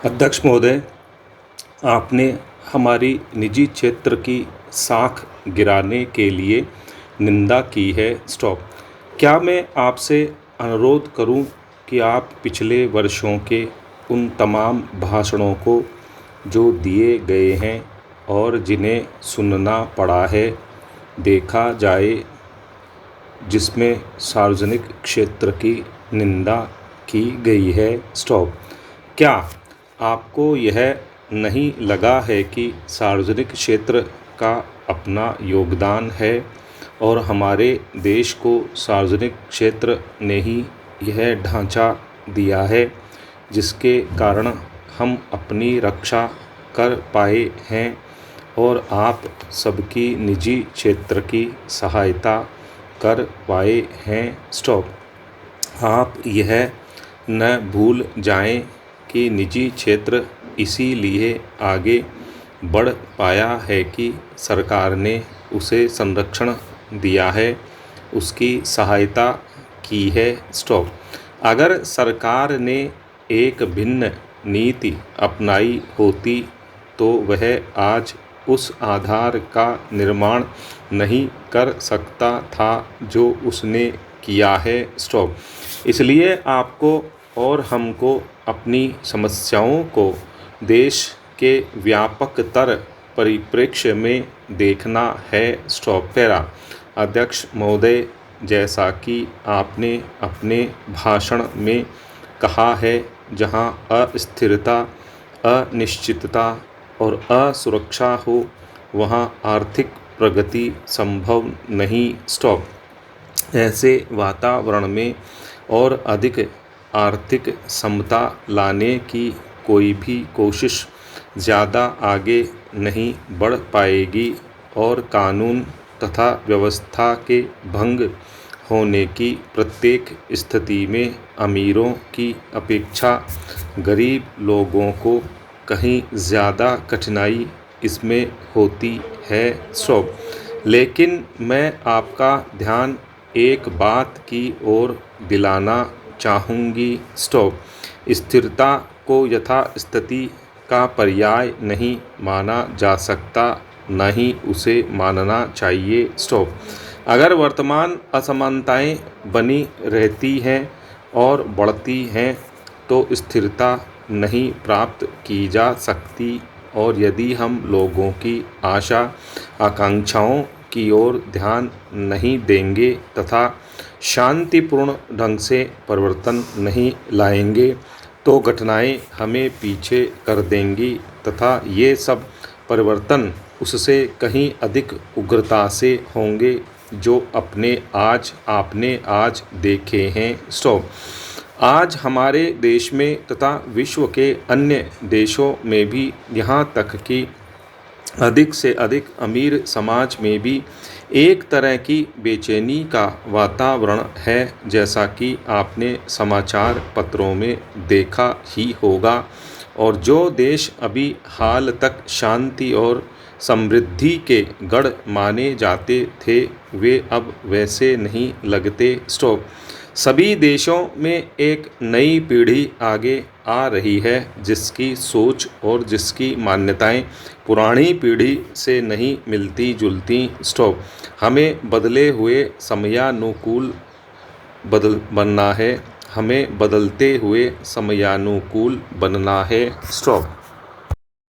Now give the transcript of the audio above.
अध्यक्ष महोदय, आपने हमारी निजी क्षेत्र की साख गिराने के लिए निंदा की है। स्टॉप। क्या मैं आपसे अनुरोध करूं कि आप पिछले वर्षों के उन तमाम भाषणों को जो दिए गए हैं और जिन्हें सुनना पड़ा है, देखा जाए, जिसमें सार्वजनिक क्षेत्र की निंदा की गई है। स्टॉप। क्या आपको यह नहीं लगा है कि सार्वजनिक क्षेत्र का अपना योगदान है और हमारे देश को सार्वजनिक क्षेत्र ने ही यह ढांचा दिया है जिसके कारण हम अपनी रक्षा कर पाए हैं और आप सबकी निजी क्षेत्र की सहायता कर पाए हैं। स्टॉप। आप यह न भूल जाएं कि निजी क्षेत्र इसीलिए आगे बढ़ पाया है कि सरकार ने उसे संरक्षण दिया है, उसकी सहायता की है। स्टॉप। अगर सरकार ने एक भिन्न नीति अपनाई होती तो वह आज उस आधार का निर्माण नहीं कर सकता था जो उसने किया है। स्टॉप। इसलिए आपको और हमको अपनी समस्याओं को देश के व्यापकतर परिप्रेक्ष्य में देखना है। स्टॉप। पैरा। अध्यक्ष महोदय, जैसा कि आपने अपने भाषण में कहा है, जहां अस्थिरता, अनिश्चितता और असुरक्षा हो वहां आर्थिक प्रगति संभव नहीं। स्टॉप। ऐसे वातावरण में और अधिक आर्थिक समता लाने की कोई भी कोशिश ज़्यादा आगे नहीं बढ़ पाएगी और कानून तथा व्यवस्था के भंग होने की प्रत्येक स्थिति में अमीरों की अपेक्षा गरीब लोगों को कहीं ज़्यादा कठिनाई इसमें होती है। स्टॉप। लेकिन मैं आपका ध्यान एक बात की ओर दिलाना चाहूँगी। स्टॉप। स्थिरता को यथास्थिति का पर्याय नहीं माना जा सकता, न ही उसे मानना चाहिए। स्टॉप। अगर वर्तमान असमानताएं बनी रहती हैं और बढ़ती हैं तो स्थिरता नहीं प्राप्त की जा सकती और यदि हम लोगों की आशा आकांक्षाओं की ओर ध्यान नहीं देंगे तथा शांतिपूर्ण ढंग से परिवर्तन नहीं लाएंगे तो घटनाएं हमें पीछे कर देंगी तथा ये सब परिवर्तन उससे कहीं अधिक उग्रता से होंगे जो आपने आज देखे हैं। स्टॉप। आज हमारे देश में तथा विश्व के अन्य देशों में भी, यहाँ तक कि अधिक से अधिक अमीर समाज में भी एक तरह की बेचैनी का वातावरण है, जैसा कि आपने समाचार पत्रों में देखा ही होगा। और जो देश अभी हाल तक शांति और समृद्धि के गढ़ माने जाते थे वे अब वैसे नहीं लगते। स्टॉप। सभी देशों में एक नई पीढ़ी आगे आ रही है जिसकी सोच और जिसकी मान्यताएं पुरानी पीढ़ी से नहीं मिलती जुलती। स्टॉप। हमें बदले हुए समयानुकूल बनना है। हमें बदलते हुए समयानुकूल बनना है। स्टॉप।